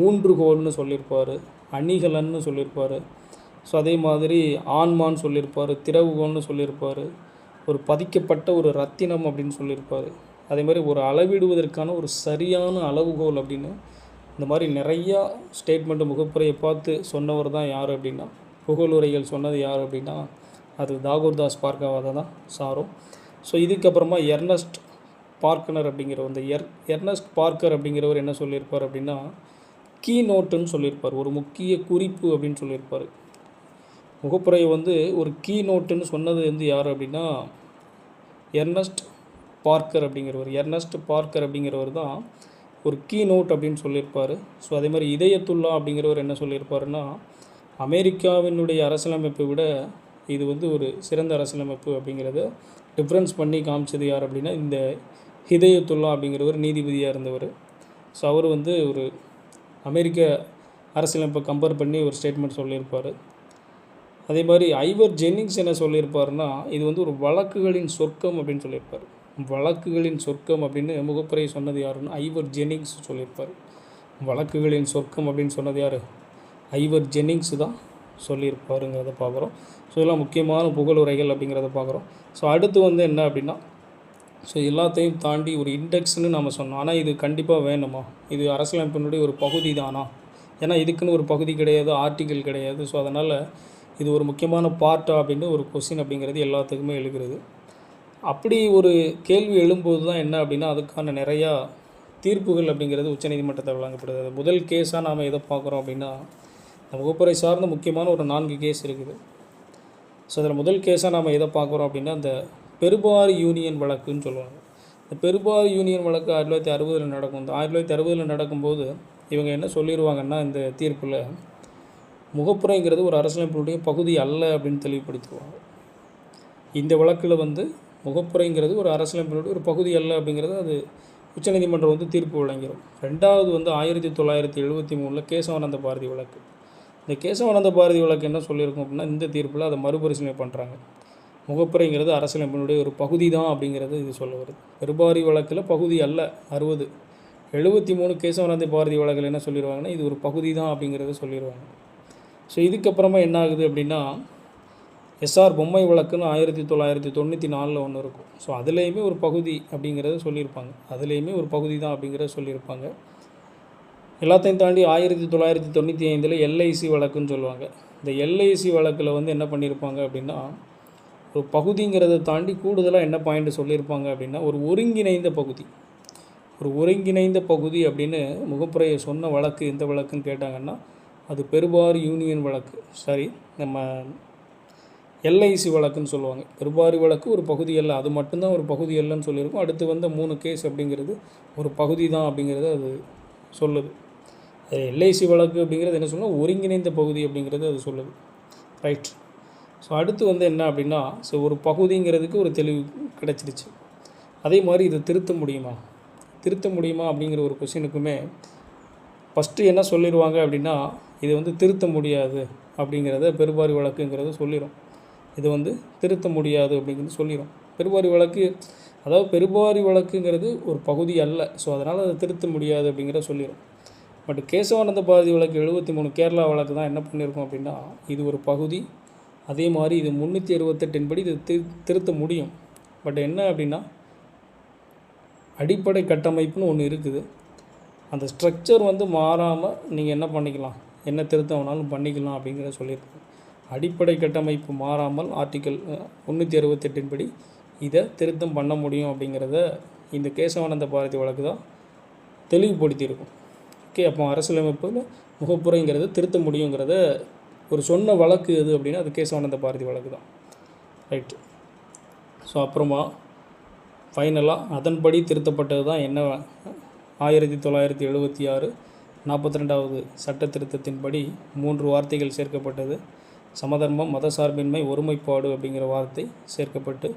ஊன்றுகோல்னு சொல்லியிருப்பார், அணிகலன்னு சொல்லியிருப்பார். ஸோ அதே மாதிரி ஆன்மான்னு சொல்லியிருப்பார், திறவுகோல்னு சொல்லியிருப்பார், ஒரு பதிக்கப்பட்ட ஒரு ரத்தினம் அப்படின்னு சொல்லியிருப்பார். அதே மாதிரி ஒரு அளவிடுவதற்கான ஒரு சரியான அளவுகோல் அப்படின்னு இந்த மாதிரி நிறையா ஸ்டேட்மெண்ட்டு முகப்புரையை பார்த்து சொன்னவர் தான் யார் அப்படின்னா, புகழுரைகள் சொன்னது யார் அப்படின்னா அது தாகூர்தாஸ் பார்க்காவாக தான் சாரும். ஸோ இதுக்கப்புறமா எர்னஸ்ட் பார்க்கனர் அப்படிங்கிறவர், இந்த எர்னஸ்ட் பார்க்கர் அப்படிங்கிறவர் என்ன சொல்லியிருப்பார் அப்படின்னா, கீ நோட்டுன்னு சொல்லியிருப்பார், ஒரு முக்கிய குறிப்பு அப்படின்னு சொல்லியிருப்பார். முகப்புரை வந்து ஒரு கீ நோட்டுன்னு சொன்னது வந்து யார் அப்படின்னா எர்னஸ்ட் பார்க்கர் அப்படிங்கிறவர் தான் ஒரு கீ நோட் அப்படின்னு சொல்லியிருப்பார். ஸோ அதே மாதிரி இதயத்துல்லா அப்படிங்கிறவர் என்ன சொல்லியிருப்பாருன்னா, அமெரிக்காவினுடைய அரசியலமைப்பை விட இது வந்து ஒரு சிறந்த அரசியலமைப்பு அப்படிங்கிறத டிஃப்ரென்ஸ் பண்ணி காமிச்சது யார் அப்படின்னா இந்த ஹிதயத்துல்லா அப்படிங்கிறவர் நீதிபதியாக இருந்தவர். ஸோ அவர் வந்து ஒரு அமெரிக்க அரசியலமைப்பை கம்பேர் பண்ணி ஒரு ஸ்டேட்மெண்ட் சொல்லியிருப்பார். அதே மாதிரி ஐவர் ஜென்னிங்ஸ் என்ன சொல்லியிருப்பாருன்னா, இது வந்து ஒரு வழக்குகளின் சொர்க்கம் அப்படின்னு சொல்லியிருப்பார். வழக்குகளின் சொர்க்கம் அப்படின்னு முகப்புரை சொன்னது யாருன்னு ஐவர் ஜெனிங்ஸ் சொல்லியிருப்பார். வழக்குகளின் சொர்க்கம் அப்படின்னு சொன்னது யார்? ஐவர் ஜெனிங்ஸ் தான் சொல்லியிருப்பாருங்கிறத பார்க்குறோம். ஸோ இதெல்லாம் முக்கியமான புகழுரைகள் அப்படிங்கிறத பார்க்குறோம். ஸோ அடுத்து வந்து என்ன அப்படின்னா, ஸோ எல்லாத்தையும் தாண்டி ஒரு இண்டெக்ஸ்னு நம்ம சொன்னோம். ஆனால் இது கண்டிப்பாக வேணுமா? இது அரசியலமைப்பினுடைய ஒரு பகுதி தானா? ஏன்னா இதுக்குன்னு ஒரு பகுதி கிடையாது, ஆர்டிக்கிள் கிடையாது. ஸோ அதனால் இது ஒரு முக்கியமான பார்ட்டா அப்படின்னு ஒரு கொஸ்டின் அப்படிங்கிறது எல்லாத்துக்குமே எழுகிறது. அப்படி ஒரு கேள்வி எழும்போது தான் என்ன அப்படின்னா, அதுக்கான நிறையா தீர்ப்புகள் அப்படிங்கிறது உச்சநீதிமன்றத்தில் வழங்கப்படுது. முதல் கேஸாக நாம் எதை பார்க்குறோம் அப்படின்னா, இந்த வகுப்பறை சார்ந்த முக்கியமான ஒரு 4 கேஸ் இருக்குது. ஸோ அதில் முதல் கேஸாக நாம் எதை பார்க்குறோம் அப்படின்னா, இந்த பெருபாரி யூனியன் வழக்குன்னு சொல்லுவாங்க. இந்த பெருபாரி யூனியன் வழக்கு 1960 நடக்கும். இந்த 1960 நடக்கும்போது இவங்க என்ன சொல்லிடுவாங்கன்னா, இந்த தீர்ப்பில் முகப்புரைங்கிறது ஒரு அரசியலமைப்பினுடைய பகுதி அல்ல அப்படின்னு தெளிவுபடுத்திடுவாங்க. இந்த வழக்கில் வந்து முகப்புரைங்கிறது ஒரு அரசியலமைப்பினுடைய ஒரு பகுதி அல்ல அப்படிங்கிறது அது உச்சநீதிமன்றம் வந்து தீர்ப்பு வழங்கிடும். ரெண்டாவது வந்து 1973 கேசவானந்த பாரதி வழக்கு. இந்த கேசவானந்த பாரதி வழக்கு என்ன சொல்லியிருக்கும் அப்படின்னா, இந்த தீர்ப்பில் அதை மறுபரிசீலனை பண்ணுறாங்க. முகப்புரைங்கிறது அரசியலமைப்பினுடைய ஒரு பகுதி தான் அப்படிங்கிறது இது சொல்ல வருது. பெருபாரி வழக்கில் பகுதி அல்ல 60. 73 கேசவானந்த பாரதி வழக்கில் என்ன சொல்லிடுவாங்கன்னா, இது ஒரு பகுதி தான் அப்படிங்கிறத சொல்லிடுவாங்க. ஸோ இதுக்கப்புறமா என்ன ஆகுது அப்படின்னா, எஸ்ஆர் பொம்மை வழக்குன்னு 1994 ஒன்று இருக்கும். ஸோ அதுலேயுமே ஒரு பகுதி அப்படிங்கிறத சொல்லியிருப்பாங்க. அதுலேயுமே ஒரு பகுதி தான் அப்படிங்கிறத சொல்லியிருப்பாங்க. எல்லாத்தையும் தாண்டி 1995 எல்ஐசி வழக்குன்னு சொல்லுவாங்க. இந்த எல்ஐசி வழக்கில் வந்து என்ன பண்ணியிருப்பாங்க அப்படின்னா, ஒரு பகுதிங்கிறத தாண்டி கூடுதலாக என்ன பாயிண்ட் சொல்லியிருப்பாங்க அப்படின்னா, ஒரு ஒருங்கிணைந்த பகுதி. ஒரு ஒருங்கிணைந்த பகுதி அப்படின்னு முகப்புரையை சொன்ன வழக்கு எந்த வழக்குன்னு கேட்டாங்கன்னா, அது பெருபாரி யூனியன் வழக்கு. சரி, நம்ம எல்ஐசி வழக்குன்னு சொல்லுவாங்க. பெருபாரி வழக்கு ஒரு பகுதி அல்ல, அது மட்டும்தான் ஒரு பகுதி அல்லன்னு சொல்லியிருக்கும். அடுத்து வந்த 3 கேஸ் அப்படிங்கிறது ஒரு பகுதி தான் அப்படிங்கிறது அது சொல்லுது. எல்ஐசி வழக்கு அப்படிங்கிறது என்ன சொல்லணும், ஒருங்கிணைந்த பகுதி அப்படிங்கிறது அது சொல்லுது. ரைட். ஸோ அடுத்து வந்து என்ன அப்படின்னா, ஸோ ஒரு பகுதிங்கிறதுக்கு ஒரு தெளிவு கிடச்சிருச்சு. அதே மாதிரி இதை திருத்த முடியுமா அப்படிங்கிற ஒரு கொஸ்டினுக்குமே ஃபஸ்ட்டு என்ன சொல்லிடுவாங்க அப்படின்னா, இதை வந்து திருத்த முடியாது அப்படிங்கிறத பெருபாரி வழக்குங்கிறத சொல்லிடும். இது வந்து திருத்த முடியாது அப்படிங்கிறது சொல்லிடும். பெருபாரி வழக்கு, அதாவது பெருபாரி வழக்குங்கிறது ஒரு பகுதி அல்ல. ஸோ அதனால் அதை திருத்த முடியாது அப்படிங்கிறத சொல்லிடும். பட் கேசவானந்த பாரதி வழக்கு 73 கேரளா வழக்கு தான் என்ன பண்ணியிருக்கோம் அப்படின்னா, இது ஒரு பகுதி. அதே மாதிரி இது 368 படி இது திருத்த முடியும். பட் என்ன அப்படின்னா, அடிப்படை கட்டமைப்புன்னு ஒன்று இருக்குது. அந்த ஸ்ட்ரக்சர் வந்து மாறாமல் நீங்கள் என்ன பண்ணிக்கலாம், என்ன திருத்தம் வேணாலும் பண்ணிக்கலாம் அப்படிங்கிறத சொல்லியிருக்கோம். அடிப்படை கட்டமைப்பு மாறாமல் ஆர்டிக்கல் 368 படி இதை திருத்தம் பண்ண முடியும் அப்படிங்கிறத இந்த கேசவானந்த பாரதி வழக்கு தான் தெளிவுபடுத்தியிருக்கும். ஓகே, அப்போ அரசியலமைப்பில் முகப்புரைங்கிறத திருத்த முடியுங்கிறத ஒரு சொன்ன வழக்கு எது அப்படின்னா அது கேசவானந்த பாரதி வழக்கு தான். ரைட்டு. ஸோ அப்புறமா ஃபைனலாக அதன்படி திருத்தப்பட்டது தான் என்ன, 1976 42வது சட்ட திருத்தத்தின்படி 3 வார்த்தைகள் சேர்க்கப்பட்டது. சமதர்மம், மதசார்பின்மை, ஒருமைப்பாடு அப்படிங்கிற வார்த்தை சேர்க்கப்பட்டு,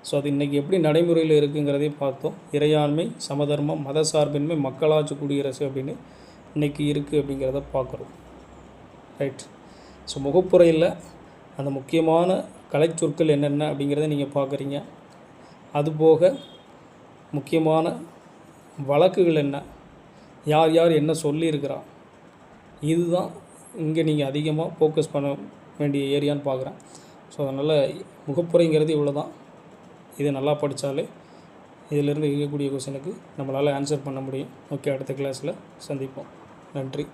ஸோ அது இன்றைக்கி எப்படி நடைமுறையில் இருக்குங்கிறதையும் பார்த்தோம். இறையாண்மை, சமதர்மம், மதசார்பின்மை, மக்களாட்சி குடியரசு அப்படின்னு இன்றைக்கி இருக்குது அப்படிங்கிறத பார்க்குறோம். ரைட். ஸோ முகப்புரையில் அந்த முக்கியமான கலைச்சொற்கள் என்னென்ன அப்படிங்கிறத நீங்கள் பார்க்குறீங்க. அதுபோக முக்கியமான வழக்குகள் என்ன, யார் யார் என்ன சொல்லியிருக்கிறா, இதுதான் இங்கே நீங்கள் அதிகமாக ஃபோக்கஸ் பண்ண வேண்டிய ஏரியான்னு பார்க்குறேன். ஸோ அதனால் முகப்புரைங்கிறது இவ்வளோ தான். இதை நல்லா படித்தாலே இதிலிருந்து இருக்கக்கூடிய கொஸ்டினுக்கு நம்மளால் ஆன்சர் பண்ண முடியும். ஓகே, அடுத்த கிளாஸில் சந்திப்போம். நன்றி.